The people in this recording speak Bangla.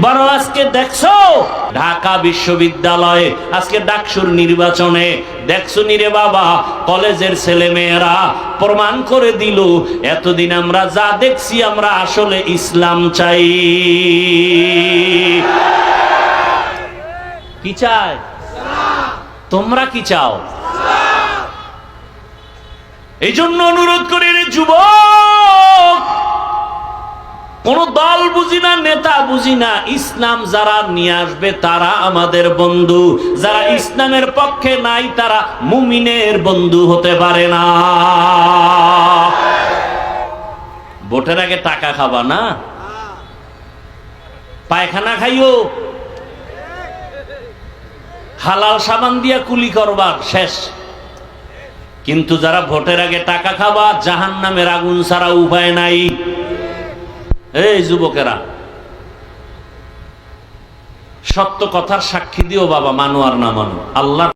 বড় আজকে দেখছো ঢাকা বিশ্ববিদ্যালয়ে আজকে ডাকসুর নির্বাচনে দেখছো নিরে বাবা, কলেজের ছেলে মেয়েরা প্রমাণ করে দিল এতদিন আমরা যা দেখছি আমরা আসলে ইসলাম চাই। কি চাই? তোমরা কি চাও? এই জন্য অনুরোধ করি রে যুবক, কোন দল বুঝি না, নেতা বুঝি না, ইসলাম যারা নিয়ে আসবে তারা আমাদের বন্ধু, যারা ইসলামের পক্ষে নাই তারা মুমিনের বন্ধু হতে পারে না। ভোটের আগে টাকা খাবা না, পায়খানা খাইও, হালাল সাবান দিয়া কুলি করবার শেষ। কিন্তু যারা ভোটের আগে টাকা খাবা, জাহান্নামের আগুন ছাড়া উপায় নাই। এই যুবকেরা, সত্য কথার সাক্ষী দিও বাবা, মানো আর না মানো, আল্লাহ